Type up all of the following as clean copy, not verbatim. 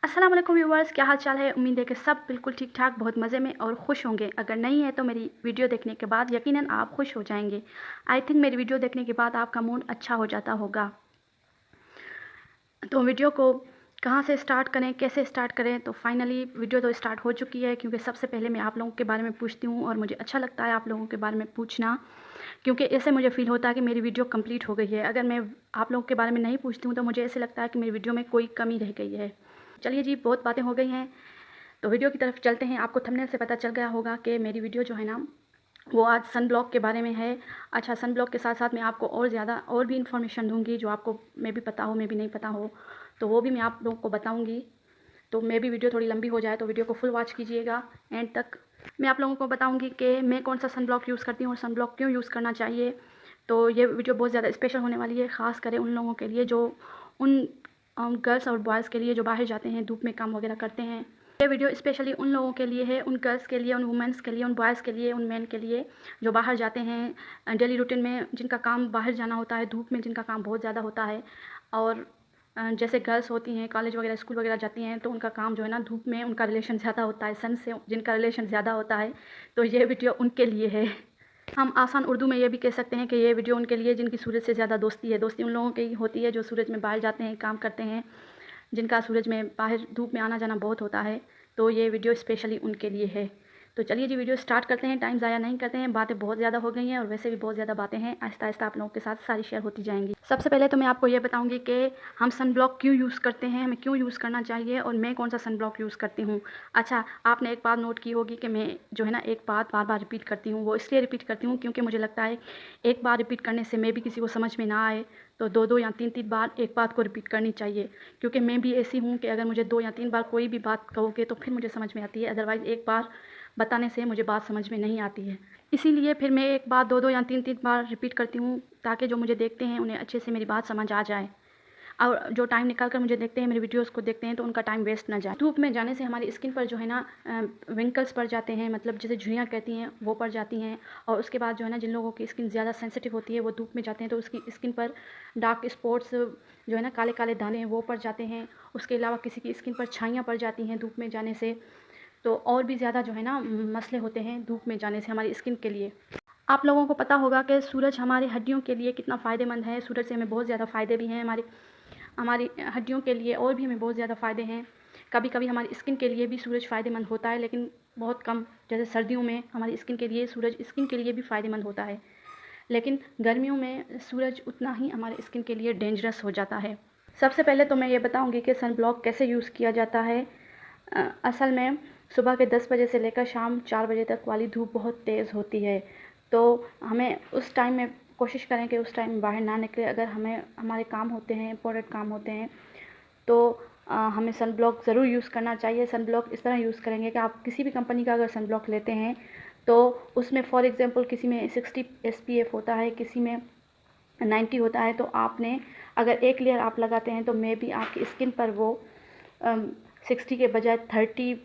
अस्सलाम वालेकुम व्यूअर्स, क्या हाल चाल है। उम्मीद है कि सब बिल्कुल ठीक ठाक, बहुत मज़े में और खुश होंगे। अगर नहीं है तो मेरी वीडियो देखने के बाद यकीनन आप खुश हो जाएंगे। आई थिंक मेरी वीडियो देखने के बाद आपका मूड अच्छा हो जाता होगा। तो वीडियो को कहाँ से स्टार्ट करें, कैसे स्टार्ट करें, तो फाइनली वीडियो तो स्टार्ट हो चुकी है। क्योंकि सबसे पहले मैं आप लोगों के बारे में पूछती हूँ और मुझे अच्छा लगता है आप लोगों के बारे में पूछना, क्योंकि ऐसे मुझे फ़ील होता है कि मेरी वीडियो कंप्लीट हो गई है। अगर मैं आप लोगों के बारे में नहीं पूछती हूँ तो मुझे ऐसे लगता है कि मेरी वीडियो में कोई कमी रह गई है। चलिए जी, बहुत बातें हो गई हैं, तो वीडियो की तरफ चलते हैं। आपको थंबनेल से पता चल गया होगा कि मेरी वीडियो जो है ना, वो आज सन ब्लॉक के बारे में है। अच्छा, सन ब्लॉक के साथ साथ मैं आपको और ज़्यादा और भी इन्फॉर्मेशन दूंगी जो आपको मे भी पता हो, मे भी नहीं पता हो, तो वो भी मैं आप लोगों को बताऊंगी। तो मे भी वीडियो थोड़ी लंबी हो जाए, तो वीडियो को फुल वॉच कीजिएगा एंड तक। मैं आप लोगों को बताऊंगी कि मैं कौन सा सन ब्लॉक यूज़ करती हूँ और सन ब्लॉक क्यों यूज़ करना चाहिए। तो ये वीडियो बहुत ज़्यादा स्पेशल होने वाली है, ख़ास कर उन लोगों के लिए जो उन गर्ल्स और बॉयज़ के लिए जो बाहर जाते हैं, धूप में काम वगैरह करते हैं। ये वीडियो स्पेशली उन लोगों के लिए है, उन गर्ल्स के लिए, उन वुमेंस के लिए, उन बॉयज़ के लिए, उन मेन के लिए जो बाहर जाते हैं डेली रूटीन में, जिनका काम बाहर जाना होता है, धूप में जिनका काम बहुत ज़्यादा होता है। और जैसे गर्ल्स होती हैं, कॉलेज वगैरह स्कूल वगैरह जाती हैं, तो उनका काम जो है ना, धूप में उनका रिलेशन ज़्यादा होता है, सन से जिनका रिलेशन ज़्यादा होता है, तो ये वीडियो उनके लिए है। हम आसान उर्दू में ये भी कह सकते हैं कि ये वीडियो उनके लिए जिनकी सूरज से ज़्यादा दोस्ती है। दोस्ती उन लोगों की होती है जो सूरज में बाहर जाते हैं, काम करते हैं, जिनका सूरज में बाहर धूप में आना जाना बहुत होता है, तो ये वीडियो स्पेशली उनके लिए है। तो चलिए जी, वीडियो स्टार्ट करते हैं, टाइम ज़ाया नहीं करते हैं। बातें बहुत ज़्यादा हो गई हैं और वैसे भी बहुत ज़्यादा बातें हैं, आहिस्ता आहिस्ता आप लोगों के साथ सारी शेयर होती जाएंगी। सबसे पहले तो मैं आपको ये बताऊंगी कि हम सन ब्लॉक क्यों यूज़ करते हैं, हमें क्यों यूज़ करना चाहिए और मैं कौन सा सन ब्लॉक यूज़ करती हूँ। अच्छा, आपने एक बात नोट की होगी कि मैं जो है ना, एक बात बार बार रिपीट करती हूँ। वो इसलिए रिपीट करती हूँ क्योंकि मुझे लगता है एक बार रिपीट करने से मैं भी किसी को समझ में ना आए, तो दो दो या तीन तीन बार एक बात को रिपीट करनी चाहिए। क्योंकि मैं भी ऐसी हूँ कि अगर मुझे 2 या 3 बार कोई भी बात कहोगे तो फिर मुझे समझ में आती है, अदरवाइज़ एक बार बताने से मुझे बात समझ में नहीं आती है। इसीलिए फिर मैं एक बात 2-2 या 3-3 बार रिपीट करती हूँ, ताकि जो मुझे देखते हैं उन्हें अच्छे से मेरी बात समझ आ जाए। और जो टाइम निकाल कर मुझे देखते हैं, मेरी वीडियोज़ को देखते हैं, तो उनका टाइम वेस्ट ना जाए। धूप में जाने से हमारी स्किन पर जो है ना विंकल्स पड़ जाते हैं, मतलब जिसे झुर्रियाँ कहती हैं, वो पड़ जाती हैं। और उसके बाद जो है ना, जिन लोगों की स्किन ज़्यादा सेंसिटिव होती है, वो धूप में जाते हैं तो उसकी स्किन पर डार्क स्पॉट्स जो है ना, काले काले दाने हैं, वो पड़ जाते हैं। उसके अलावा किसी की स्किन पर छाइयाँ पड़ जाती हैं धूप में जाने से। तो और भी ज़्यादा जो है ना, मसले होते हैं धूप में जाने से हमारी स्किन के लिए। आप लोगों को पता होगा कि सूरज हमारी हड्डियों के लिए कितना फ़ायदेमंद है। सूरज से हमें बहुत ज़्यादा फ़ायदे भी हैं, हमारी हमारी हड्डियों के लिए और भी हमें बहुत ज़्यादा फ़ायदे हैं। कभी कभी हमारी स्किन के लिए भी सूरज फ़ायदेमंद होता है, लेकिन बहुत कम। जैसे सर्दियों में हमारी स्किन के लिए सूरज स्किन के लिए भी फ़ायदेमंद होता है, लेकिन गर्मियों में सूरज उतना ही हमारे स्किन के लिए डेंजरस हो जाता है। सबसे पहले तो मैं ये बताऊंगी कि सन ब्लॉक कैसे यूज़ किया जाता है। असल में सुबह के 10 बजे से लेकर शाम 4 बजे तक वाली धूप बहुत तेज़ होती है, तो हमें उस टाइम में कोशिश करें कि उस टाइम बाहर ना निकले। अगर हमें हमारे काम होते हैं, इम्पोर्टेंट काम होते हैं, तो हमें सन ब्लॉक ज़रूर यूज़ करना चाहिए। सन ब्लॉक इस तरह यूज़ करेंगे कि आप किसी भी कंपनी का अगर सन ब्लॉक लेते हैं तो उसमें फॉर एग्ज़ाम्पल किसी में 60 SPF होता है, किसी में 90 होता है। तो आपने अगर एक लेयर आप लगाते हैं तो मे बी आपकी स्किन पर वो 60 के बजाय 30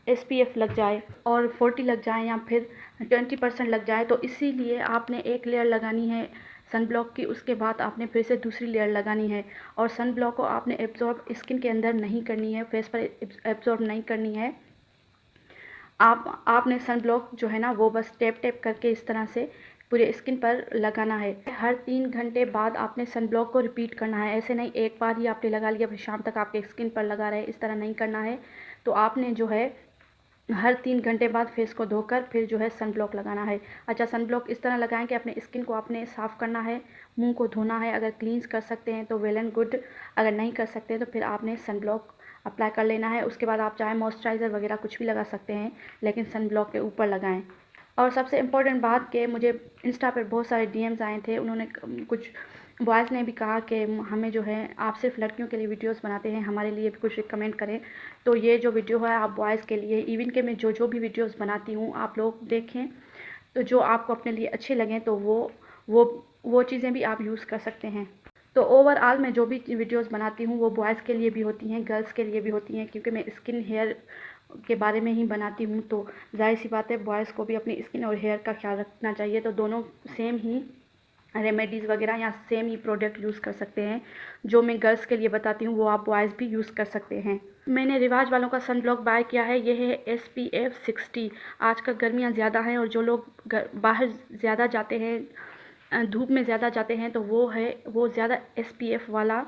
SPF लग जाए और 40 लग जाए या फिर 20% लग जाए। तो इसीलिए आपने एक लेयर लगानी है सन ब्लॉक की, उसके बाद आपने फिर से दूसरी लेयर लगानी है। और सन ब्लॉक को आपने एब्जॉर्ब स्किन के अंदर नहीं करनी है, फेस पर एब्जॉर्ब नहीं करनी है। आपने सन ब्लॉक जो है ना, वो बस टैप टैप करके इस तरह से पूरे स्किन पर लगाना है। हर 3 घंटे बाद आपने सन ब्लॉक को रिपीट करना है। ऐसे नहीं एक बार ही आपने लगा लिया फिर शाम तक आपके स्किन पर लगा रहे, इस तरह नहीं करना है। तो आपने जो है हर 3 घंटे बाद फेस को धोकर फिर जो है सन ब्लॉक लगाना है। अच्छा, सन ब्लॉक इस तरह लगाएं कि अपने स्किन को आपने साफ़ करना है, मुंह को धोना है। अगर क्लींस कर सकते हैं तो वेल एंड गुड, अगर नहीं कर सकते तो फिर आपने सन ब्लॉक अप्लाई कर लेना है। उसके बाद आप चाहे मॉइस्चराइज़र वगैरह कुछ भी लगा सकते हैं, लेकिन सन ब्लॉक के ऊपर लगाएं। और सबसे इम्पोर्टेंट बात कि मुझे इंस्टा पर बहुत सारे DMs आए थे, उन्होंने कुछ बॉयज़ ने भी कहा कि हमें जो है, आप सिर्फ लड़कियों के लिए वीडियोस बनाते हैं, हमारे लिए भी कुछ रिकमेंड करें। तो ये जो वीडियो है आप बॉयज़ के लिए, इवन के मैं जो जो भी वीडियोस बनाती हूँ आप लोग देखें, तो जो आपको अपने लिए अच्छे लगें तो वो वो चीज़ें भी आप यूज़ कर सकते हैं। तो ओवरऑल मैं जो भी वीडियोस बनाती हूँ वो बॉयज़ के लिए भी होती हैं, गर्ल्स के लिए भी होती हैं, क्योंकि मैं स्किन हेयर के बारे में ही बनाती हूँ। तो जाहिर सी बात है बॉयज़ को भी अपनी स्किन और हेयर का ख्याल रखना चाहिए, तो दोनों सेम ही रेमेडीज़ वगैरह या सेम ही प्रोडक्ट यूज़ कर सकते हैं। जो मैं गर्ल्स के लिए बताती हूँ वो आप बॉयज़ भी यूज़ कर सकते हैं। मैंने रिवाज वालों का सन ब्लॉक बाय किया है, ये है SPF 60। आजकल गर्मियाँ ज़्यादा हैं और जो लोग बाहर ज़्यादा जाते हैं, धूप में ज़्यादा जाते हैं, तो वो ज़्यादा SPF वाला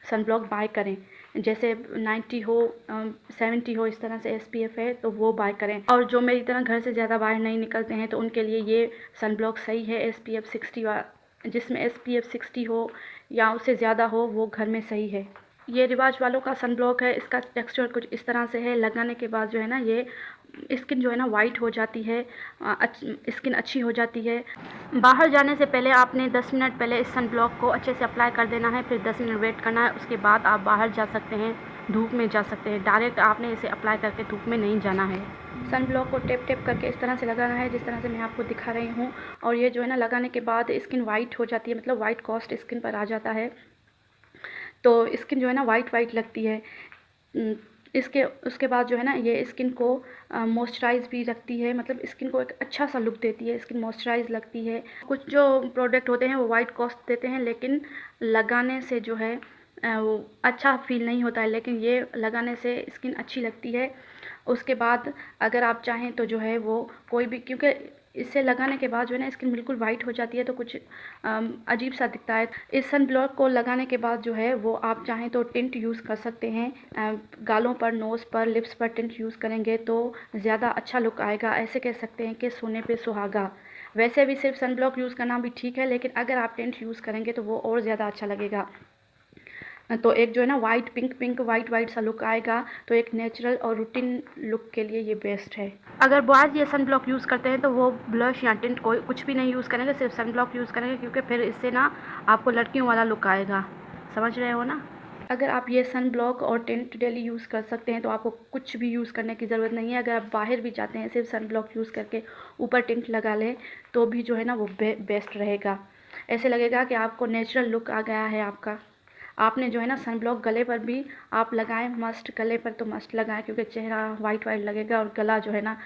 सन ब्लॉक बाय करें। जैसे 90 हो 70 हो, इस तरह से SPF है तो वो बाय करें। और जो मेरी तरह घर से ज़्यादा बाहर नहीं निकलते हैं तो उनके लिए ये सन ब्लॉक सही है, SPF 60 जिसमें SPF 60 हो या उससे ज़्यादा हो वो घर में सही है। ये रिवाज वालों का सन ब्लॉक है, इसका टेक्सचर कुछ इस तरह से है। लगाने के बाद जो है ना, ये स्किन जो है ना वाइट हो जाती है, स्किन अच्छी हो जाती है। बाहर जाने से पहले आपने 10 मिनट पहले इस सन ब्लॉक को अच्छे से अप्लाई कर देना है, फिर 10 मिनट वेट करना है, उसके बाद आप बाहर जा सकते हैं, धूप में जा सकते हैं। डायरेक्ट आपने इसे अप्लाई करके धूप में नहीं जाना है। सन ब्लॉक को टेप टेप करके इस तरह से लगाना है जिस तरह से मैं आपको दिखा रही हूँ। और ये जो है ना, लगाने के बाद स्किन वाइट हो जाती है, मतलब वाइट कास्ट स्किन पर आ जाता है, तो स्किन जो है ना वाइट वाइट लगती है। उसके बाद जो है ना, ये स्किन को मॉइस्चराइज़ भी रखती है, मतलब स्किन को एक अच्छा सा लुक देती है, स्किन मॉइस्चराइज़ लगती है। कुछ जो प्रोडक्ट होते हैं वो वाइट कास्ट देते हैं, लेकिन लगाने से जो है वो अच्छा फ़ील नहीं होता है, लेकिन ये लगाने से स्किन अच्छी लगती है। उसके बाद अगर आप चाहें तो जो है वो कोई भी, क्योंकि इसे लगाने के बाद जो है ना स्किन बिल्कुल वाइट हो जाती है, तो कुछ अजीब सा दिखता है। इस सन ब्लॉक को लगाने के बाद जो है वो आप चाहें तो टिंट यूज़ कर सकते हैं। गालों पर, नोज़ पर, लिप्स पर टिंट यूज़ करेंगे तो ज़्यादा अच्छा लुक आएगा। ऐसे कह सकते हैं कि सोने पे सुहागा। वैसे भी सिर्फ सन ब्लॉक यूज़ करना भी ठीक है, लेकिन अगर आप टिंट यूज़ करेंगे तो वो और ज़्यादा अच्छा लगेगा। तो एक जो है ना वाइट पिंक वाइट वाइट सा लुक आएगा, तो एक नेचुरल और रूटीन लुक के लिए ये बेस्ट है। अगर बॉयज़ ये सन ब्लॉक यूज़ करते हैं तो वो ब्लश या टिंट कोई कुछ भी नहीं यूज़ करेंगे, सिर्फ सन ब्लॉक यूज़ करेंगे, क्योंकि फिर इससे ना आपको लड़कियों वाला लुक आएगा। समझ रहे हो ना? अगर आप ये सन ब्लॉक और टिंट डेली यूज़ कर सकते हैं तो आपको कुछ भी यूज़ करने की ज़रूरत नहीं है। अगर आप बाहर भी जाते हैं सिर्फ सन ब्लॉक यूज़ करके ऊपर टिंट लगा लें तो भी जो है ना वो बेस्ट रहेगा। ऐसे लगेगा कि आपको नेचुरल लुक आ गया है आपका। आपने जो है ना सन ब्लॉक गले पर भी आप लगाएं, मस्ट गले पर तो मस्ट लगाएं, क्योंकि चेहरा वाइट वाइट लगेगा और गला जो है ना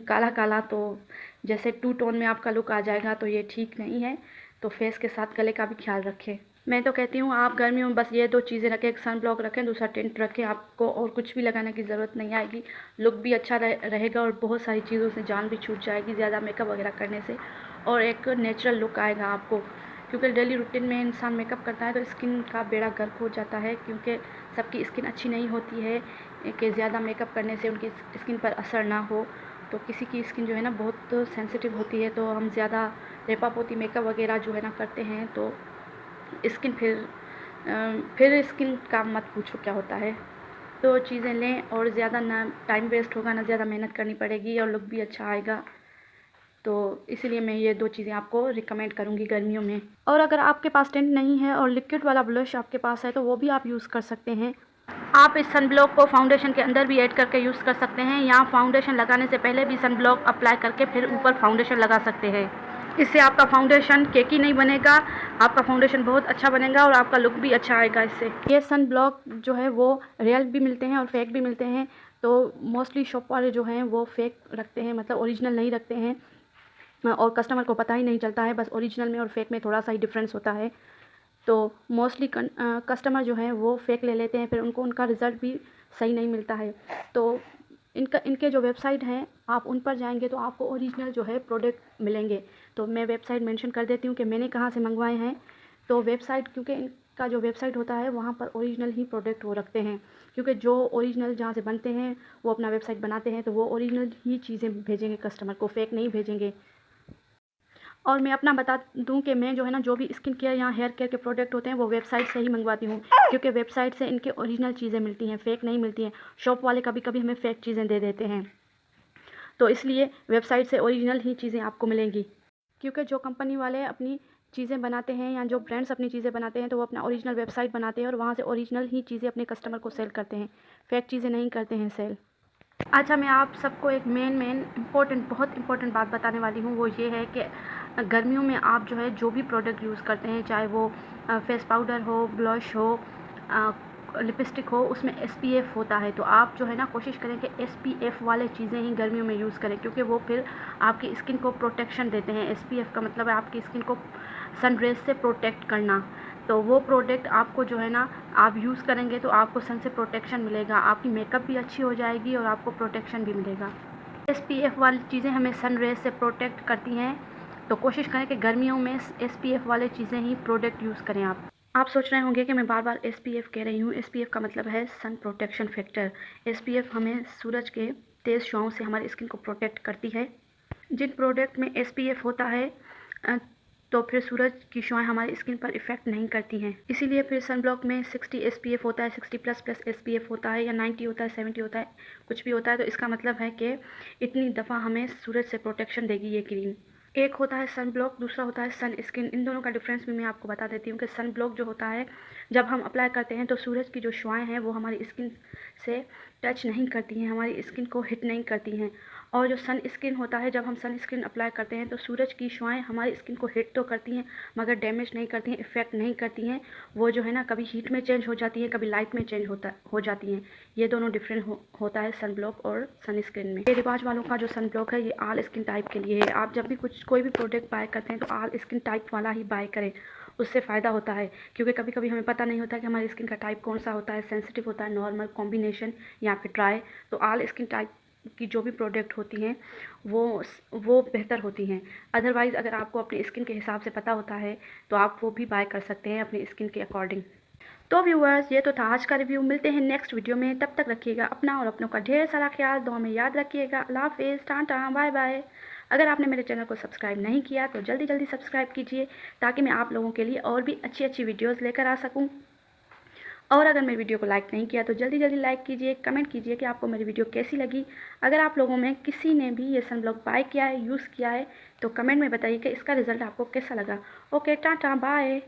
काला काला, तो जैसे टू टोन में आपका लुक आ जाएगा, तो ये ठीक नहीं है। तो फेस के साथ गले का भी ख्याल रखें। मैं तो कहती हूँ आप गर्मियों में बस ये 2 चीज़ें रखें, एक सन ब्लॉक रखें, दूसरा टिंट रखें, आपको और कुछ भी लगाने की ज़रूरत नहीं आएगी। लुक भी अच्छा रहेगा और बहुत सारी चीज़ों से जान भी छूट जाएगी ज़्यादा मेकअप वगैरह करने से, और एक नेचुरल लुक आएगा आपको। क्योंकि डेली रूटीन में इंसान मेकअप करता है तो स्किन का बेड़ा गर्क हो जाता है, क्योंकि सबकी स्किन अच्छी नहीं होती है कि ज़्यादा मेकअप करने से उनकी स्किन पर असर ना हो। तो किसी की स्किन जो है ना बहुत सेंसिटिव होती है, तो हम ज़्यादा लेपापोती मेकअप वगैरह जो है ना करते हैं तो स्किन फिर स्किन का मत पूछो क्या होता है। तो चीज़ें लें और ज़्यादा ना टाइम वेस्ट होगा, ना ज़्यादा मेहनत करनी पड़ेगी, और लुक भी अच्छा आएगा। तो इसीलिए मैं ये 2 चीज़ें आपको रिकमेंड करूँगी गर्मियों में। और अगर आपके पास टिंट नहीं है और लिक्विड वाला ब्लश आपके पास है तो वो भी आप यूज़ कर सकते हैं। आप इस सन ब्लॉक को फाउंडेशन के अंदर भी ऐड करके यूज़ कर सकते हैं, या फाउंडेशन लगाने से पहले भी सन ब्लॉक अप्लाई करके फिर ऊपर फाउंडेशन लगा सकते हैं। इससे आपका फाउंडेशन केकी नहीं बनेगा, आपका फाउंडेशन बहुत अच्छा बनेगा और आपका लुक भी अच्छा आएगा इससे। ये सन ब्लॉक जो है वो रियल भी मिलते हैं और फेक भी मिलते हैं। तो मोस्टली शॉप वाले जो हैं वो फेक रखते हैं, मतलब ओरिजिनल नहीं रखते हैं, और कस्टमर को पता ही नहीं चलता है। बस ओरिजिनल में और फेक में थोड़ा सा ही डिफरेंस होता है। तो मोस्टली कस्टमर जो हैं वो फेक ले लेते हैं, फिर उनको उनका रिज़ल्ट भी सही नहीं मिलता है। तो इनके जो वेबसाइट हैं आप उन पर जाएंगे तो आपको ओरिजिनल जो है प्रोडक्ट मिलेंगे। तो मैं वेबसाइट मेंशन कर देती हूँ कि मैंने कहाँ से मंगवाए हैं। तो वेबसाइट, क्योंकि इनका जो वेबसाइट होता है वहाँ पर ओरिजिनल ही प्रोडक्ट वो रखते हैं, क्योंकि जो ओरिजिनल जहाँ से बनते हैं वो अपना वेबसाइट बनाते हैं, तो वो ओरिजिनल ही चीज़ें भेजेंगे कस्टमर को, फेक नहीं भेजेंगे। और मैं अपना बता दूं कि मैं जो है ना जो भी स्किन केयर या हेयर केयर के प्रोडक्ट होते हैं वो वेबसाइट से ही मंगवाती हूँ, क्योंकि वेबसाइट से इनके ओरिजिनल चीज़ें मिलती हैं, फेक नहीं मिलती हैं। शॉप वाले कभी कभी हमें फेक चीज़ें दे देते हैं, तो इसलिए वेबसाइट से ओरिजिनल ही चीज़ें आपको मिलेंगी। क्योंकि जो कंपनी वाले अपनी चीज़ें बनाते हैं या जो ब्रांड्स अपनी चीज़ें बनाते हैं तो वो अपना ओरिजिनल वेबसाइट बनाते हैं और वहाँ से ओरिजिनल ही चीज़ें अपने कस्टमर को सेल करते हैं, फेक चीज़ें नहीं करते हैं सेल। अच्छा, मैं आप सबको एक मेन बहुत इम्पोर्टेंट बात बताने वाली हूँ। वो ये है कि गर्मियों में आप जो है जो भी प्रोडक्ट यूज़ करते हैं, चाहे वो फेस पाउडर हो, ब्लश हो, लिपस्टिक हो, उसमें SPF होता है। तो आप जो है ना कोशिश करें कि SPF वाले चीज़ें ही गर्मियों में यूज़ करें, क्योंकि वो फिर आपकी स्किन को प्रोटेक्शन देते हैं। SPF का मतलब है आपकी स्किन को सन रेज से प्रोटेक्ट करना। तो वो प्रोडक्ट आपको जो है ना, आप यूज़ करेंगे तो आपको सन से प्रोटेक्शन मिलेगा, आपकी मेकअप भी अच्छी हो जाएगी और आपको प्रोटेक्शन भी मिलेगा। SPF वाली चीज़ें हमें सन रेज से प्रोटेक्ट करती हैं, तो कोशिश करें कि गर्मियों में SPF वाले चीज़ें ही प्रोडक्ट यूज़ करें। आप सोच रहे होंगे कि मैं बार बार SPF कह रही हूँ। SPF का मतलब है सन प्रोटेक्शन फैक्टर। SPF हमें सूरज के तेज़ छांव से हमारी स्किन को प्रोटेक्ट करती है। जिन प्रोडक्ट में SPF होता है तो फिर सूरज की छाएँ हमारी स्किन पर इफ़ेक्ट नहीं करती हैं। इसीलिए फिर सन ब्लॉक में 60 SPF होता है, 60 प्लस SPF होता है, या 90 होता है, 70 होता है, कुछ भी होता है। तो इसका मतलब है कि इतनी दफ़ा हमें सूरज से प्रोटेक्शन देगी ये क्रीम। एक होता है सन ब्लॉक, दूसरा होता है सन स्क्रीन। इन दोनों का डिफरेंस भी मैं आपको बता देती हूँ कि सन ब्लॉक जो होता है, जब हम अप्लाई करते हैं तो सूरज की जो छाएँ हैं वो हमारी स्किन से टच नहीं करती हैं, हमारी स्किन को हिट नहीं करती हैं। और जो सन स्क्रीन होता है, जब हम सन स्क्रीन अप्लाई करते हैं तो सूरज की छाएँ हमारी स्किन को हिट तो करती हैं मगर डैमेज नहीं करती हैं, इफ़ेक्ट नहीं करती हैं। वो जो है ना, कभी हीट में चेंज हो जाती हैं, कभी लाइट में चेंज हो जाती हैं। ये दोनों डिफरेंट होता है सन ब्लॉक और सन स्क्रीन में। ये रिवाज वालों का जो सन ब्लॉक है ये ऑल स्किन टाइप के लिए है। आप जब भी कोई भी प्रोडक्ट बाय करते हैं तो ऑल स्किन टाइप वाला ही बाय करें, उससे फ़ायदा होता है। क्योंकि कभी कभी हमें पता नहीं होता कि हमारी स्किन का टाइप कौन सा होता है, सेंसिटिव होता है, नॉर्मल, कॉम्बिनेशन या फिर ड्राई। तो ऑल स्किन टाइप की जो भी प्रोडक्ट होती हैं वो बेहतर होती हैं। अदरवाइज़ अगर आपको अपनी स्किन के हिसाब से पता होता है तो आप वो भी बाय कर सकते हैं अपनी स्किन के अकॉर्डिंग। तो व्यूअर्स, ये तो था आज का रिव्यू। मिलते हैं नेक्स्ट वीडियो में, तब तक रखिएगा अपना और अपनों का ढेर सारा ख्याल, दुआ में याद रखिएगा। अल्लाह हाफिज़, टाटा, बाय बाय। अगर आपने मेरे चैनल को सब्सक्राइब नहीं किया तो जल्दी जल्दी सब्सक्राइब कीजिए, ताकि मैं आप लोगों के लिए और भी अच्छी अच्छी वीडियोज़ लेकर आ सकूँ। और अगर मेरी वीडियो को लाइक नहीं किया तो जल्दी जल्दी लाइक कीजिए, कमेंट कीजिए कि आपको मेरी वीडियो कैसी लगी। अगर आप लोगों में किसी ने भी ये सनब्लॉक बाय किया है, यूज़ किया है, तो कमेंट में बताइए कि इसका रिज़ल्ट आपको कैसा लगा। Okay, ta-ta, bye.